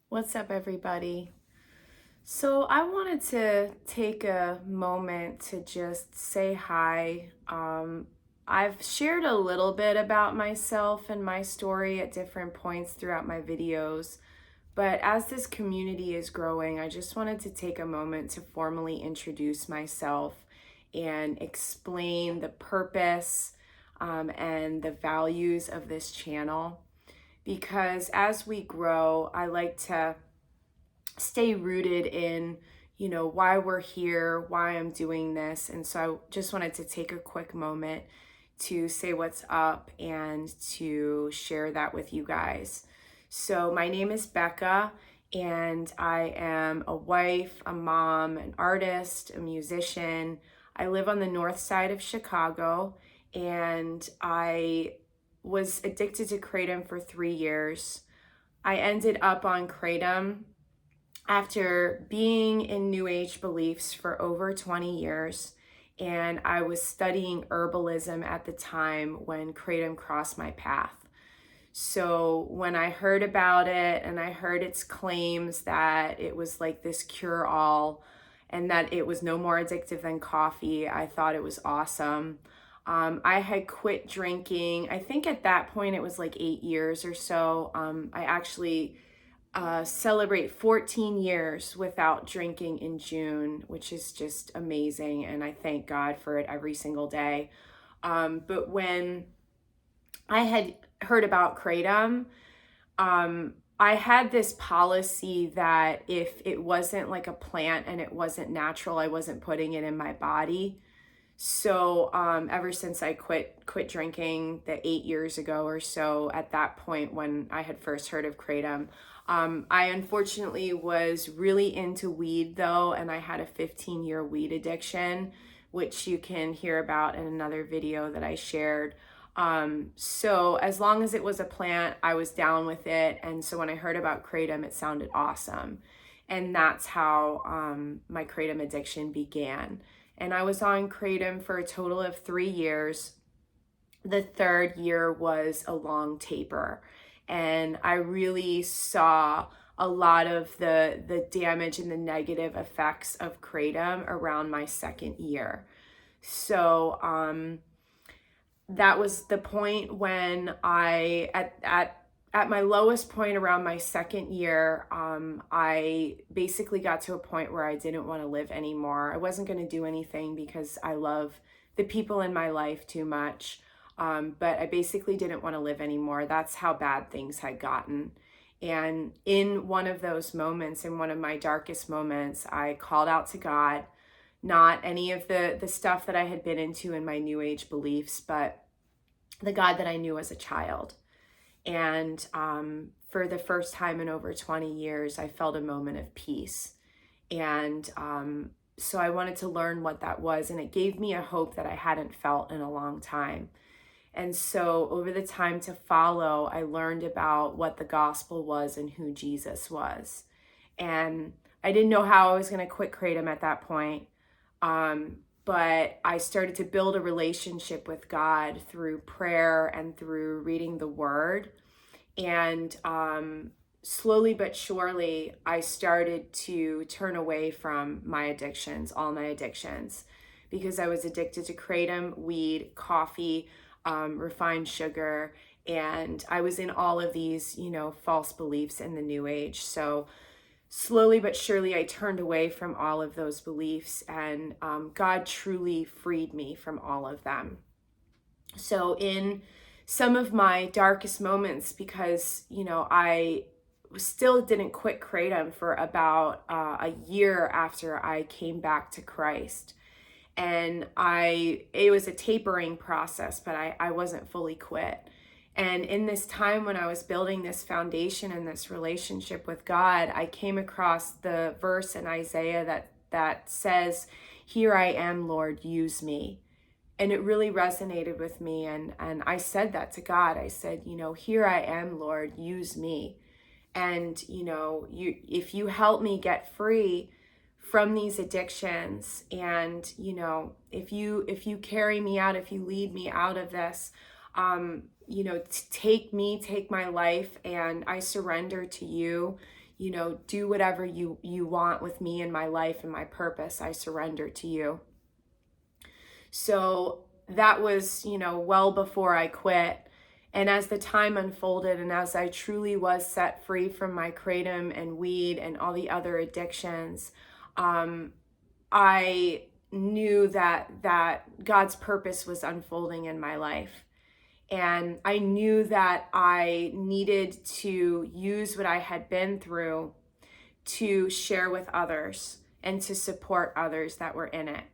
What's up, everybody? So, I wanted to take a moment to just say hi. I've shared a little bit about myself and my story at different points throughout my videos, but as this community is growing, I just wanted to take a moment to formally introduce myself and explain the purpose and the values of this channel. Because as we grow, I like to stay rooted in, why we're here, why I'm doing this. And so I just wanted to take a quick moment to say what's up and to share that with you guys. So, my name is Becca, and I am a wife, a mom, an artist, a musician. I live on the north side of Chicago, and I was addicted to Kratom for 3 years. I ended up on Kratom after being in New Age beliefs for over 20 years, and I was studying herbalism at the time when Kratom crossed my path. So when I heard about it and I heard its claims that it was like this cure all and that it was no more addictive than coffee, I thought it was awesome. I had quit drinking. I think at that point it was like 8 years or so. I actually celebrate 14 years without drinking in June, which is just amazing. And I thank God for it every single day. But when I had heard about Kratom, I had this policy that if it wasn't like a plant and it wasn't natural, I wasn't putting it in my body. So ever since I quit drinking the 8 years ago or so, at that point when I had first heard of Kratom, I unfortunately was really into weed though, and I had a 15-year weed addiction, which you can hear about in another video that I shared. So as long as it was a plant, I was down with it. And so when I heard about Kratom, it sounded awesome. And that's how my Kratom addiction began. And I was on Kratom for a total of 3 years. The third year was a long taper. And I really saw a lot of the damage and the negative effects of Kratom around my second year. So that was the point when I, at my lowest point around my second year, I basically got to a point where I didn't want to live anymore. I wasn't going to do anything because I love the people in my life too much. But I basically didn't want to live anymore. That's how bad things had gotten. And in one of those moments, in one of my darkest moments, I called out to God, not any of the stuff that I had been into in my New Age beliefs, but the God that I knew as a child. And for the first time in over 20 years, I felt a moment of peace. And so I wanted to learn what that was, and it gave me a hope that I hadn't felt in a long time. And so over the time to follow, I learned about what the gospel was and who Jesus was. And I didn't know how I was going to quit Kratom at that point. But I started to build a relationship with God through prayer and through reading the word. And slowly but surely, I started to turn away from my addictions, all my addictions, because I was addicted to Kratom, weed, coffee, refined sugar, and I was in all of these, false beliefs in the New Age. So slowly but surely, I turned away from all of those beliefs, and God truly freed me from all of them. So in some of my darkest moments, because, I still didn't quit Kratom for about a year after I came back to Christ. And it was a tapering process, but I wasn't fully quit. And in this time when I was building this foundation and this relationship with God, I came across the verse in Isaiah that says, "Here I am, Lord, use me." And it really resonated with me. And I said that to God. I said, "Here I am, Lord, use me." And, if you help me get free from these addictions, and if you carry me out, if you lead me out of this, take my life, and I surrender to you. do whatever you want with me and my life and my purpose. I surrender to you. So that was, well before I quit. And as the time unfolded and as I truly was set free from my kratom and weed and all the other addictions, I knew that God's purpose was unfolding in my life. And I knew that I needed to use what I had been through to share with others and to support others that were in it.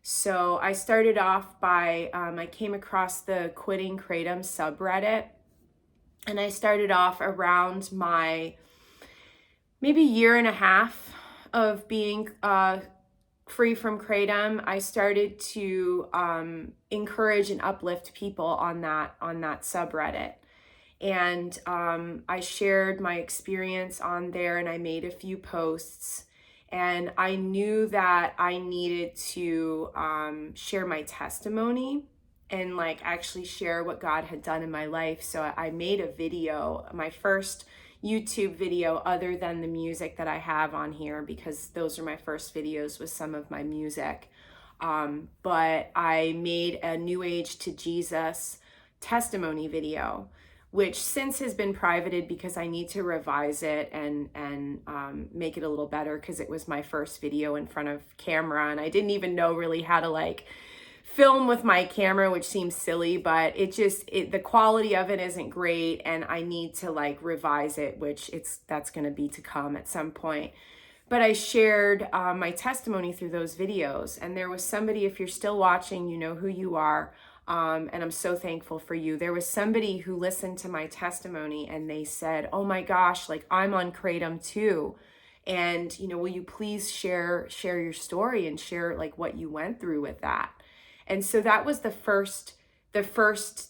So I started off by, I came across the Quitting Kratom subreddit, and I started off around my maybe year and a half of being free from kratom. I started to encourage and uplift people on that subreddit. And I shared my experience on there, and I made a few posts. And I knew that I needed to share my testimony and actually share what God had done in my life. So I made a video, my first YouTube video other than the music that I have on here, because those are my first videos with some of my music. But I made a New Age to Jesus testimony video, which since has been privated because I need to revise it and make it a little better, because it was my first video in front of camera, and I didn't even know really how to film with my camera, which seems silly, but the quality of it isn't great, and I need to revise it, which that's going to be to come at some point. But I shared my testimony through those videos, and there was somebody, if you're still watching, you know who you are. And I'm so thankful for you. There was somebody who listened to my testimony and they said, oh my gosh, I'm on kratom too. And, will you please share your story and share what you went through with that? And so that was the first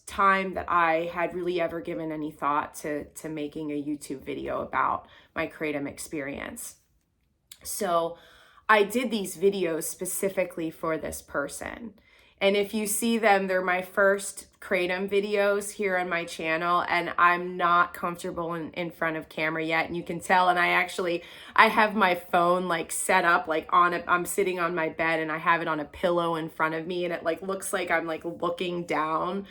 time that I had really ever given any thought to making a YouTube video about my kratom experience. So I did these videos specifically for this person. And if you see them, they're my first kratom videos here on my channel, and I'm not comfortable in front of camera yet, and you can tell. And I have my phone set up I'm sitting on my bed, and I have it on a pillow in front of me, and it looks like I'm looking down.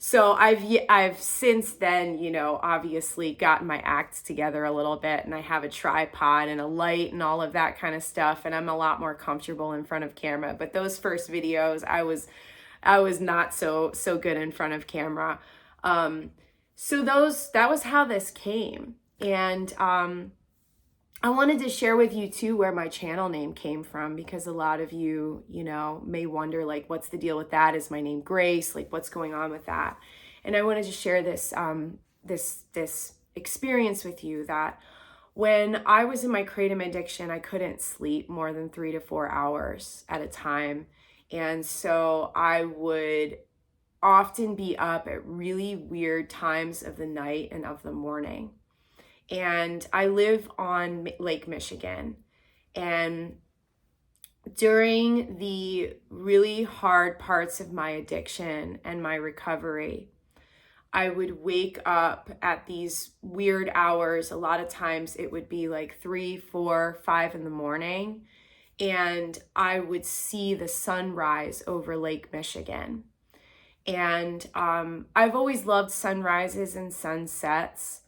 So I've since then, obviously gotten my act together a little bit, and I have a tripod and a light and all of that kind of stuff, and I'm a lot more comfortable in front of camera. But those first videos, I was not so good in front of camera. So that was how this came. And I wanted to share with you too where my channel name came from, because a lot of you, may wonder what's the deal with that? Is my name Grace? What's going on with that? And I wanted to share this this experience with you, that when I was in my kratom addiction, I couldn't sleep more than 3 to 4 hours at a time. And so I would often be up at really weird times of the night and of the morning. And I live on Lake Michigan. And during the really hard parts of my addiction and my recovery, I would wake up at these weird hours. A lot of times it would be 3, 4, 5 in the morning. And I would see the sunrise over Lake Michigan. And I've always loved sunrises and sunsets.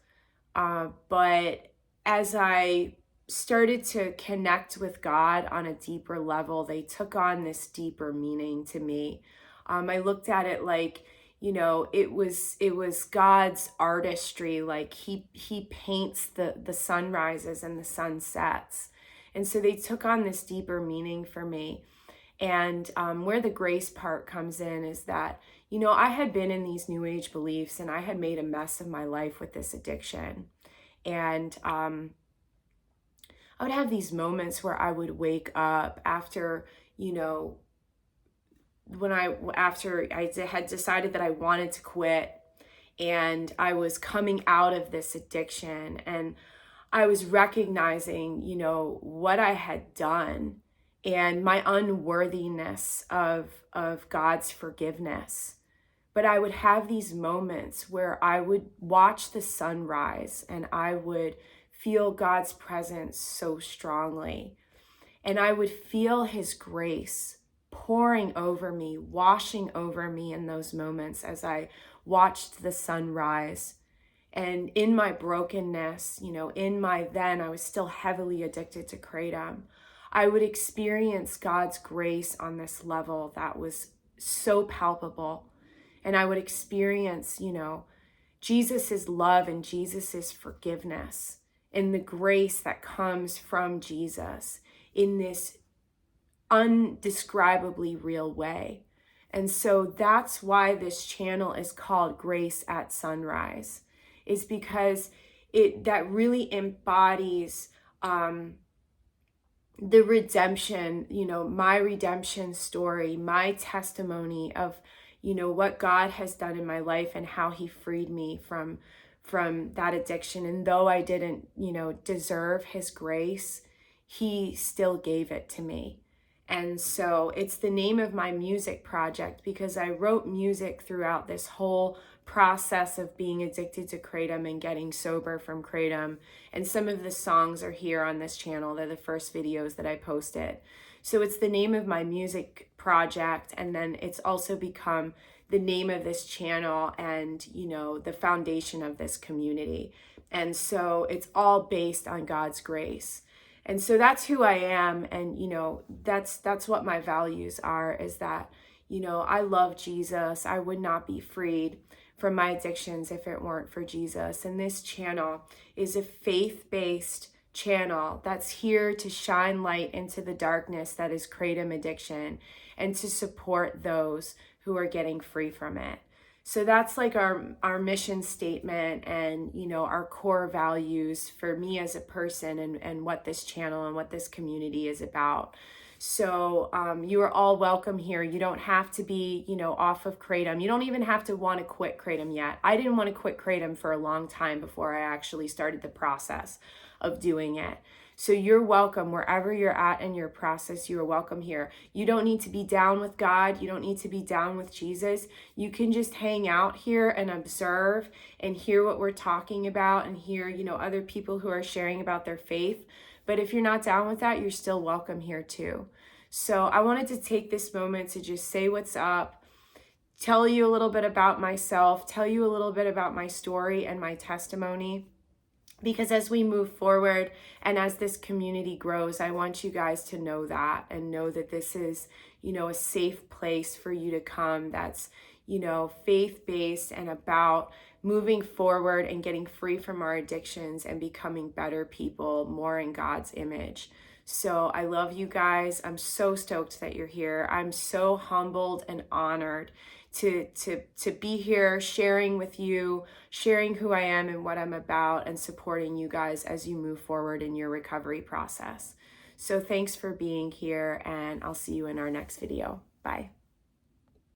But as I started to connect with God on a deeper level, they took on this deeper meaning to me. I looked at it it was God's artistry. He paints the sunrises and the sunsets. And so they took on this deeper meaning for me. And where the grace part comes in is that, I had been in these New Age beliefs, and I had made a mess of my life with this addiction. And I would have these moments where I would wake up after, after I had decided that I wanted to quit, and I was coming out of this addiction, and I was recognizing, what I had done and my unworthiness of God's forgiveness. But I would have these moments where I would watch the sunrise, and I would feel God's presence so strongly. And I would feel his grace pouring over me, washing over me in those moments as I watched the sun rise. And in my brokenness, I was still heavily addicted to kratom. I would experience God's grace on this level that was so palpable. And I would experience, Jesus's love and Jesus's forgiveness and the grace that comes from Jesus in this undescribably real way. And so that's why this channel is called Grace at Sunrise, is because that really embodies the redemption, my redemption story, my testimony of, what God has done in my life and how he freed me from that addiction. And though I didn't, deserve his grace, he still gave it to me. And so it's the name of my music project because I wrote music throughout this whole process of being addicted to kratom and getting sober from kratom. And some of the songs are here on this channel. They're the first videos that I posted. So it's the name of my music project. And then it's also become the name of this channel and, the foundation of this community. And so it's all based on God's grace. And so that's who I am. And, that's what my values are, is that, I love Jesus. I would not be freed from my addictions if it weren't for Jesus. And this channel is a faith-based channel that's here to shine light into the darkness that is kratom addiction and to support those who are getting free from it. So that's like our mission statement and, our core values for me as a person and what this channel and what this community is about. So you are all welcome here. You don't have to be, off of kratom. You don't even have to want to quit kratom yet. I didn't want to quit kratom for a long time before I actually started the process of doing it. So you're welcome wherever you're at in your process. You are welcome here. You don't need to be down with God. You don't need to be down with Jesus. You can just hang out here and observe and hear what we're talking about and hear, other people who are sharing about their faith. But if you're not down with that, you're still welcome here too. So I wanted to take this moment to just say what's up, tell you a little bit about myself, tell you a little bit about my story and my testimony. Because as we move forward and as this community grows, I want you guys to know that and know that this is, a safe place for you to come that's, faith-based and about moving forward and getting free from our addictions and becoming better people, more in God's image. So I love you guys. I'm so stoked that you're here. I'm so humbled and honored to be here, sharing with you, sharing who I am and what I'm about, and supporting you guys as you move forward in your recovery process. So thanks for being here, and I'll see you in our next video. Bye.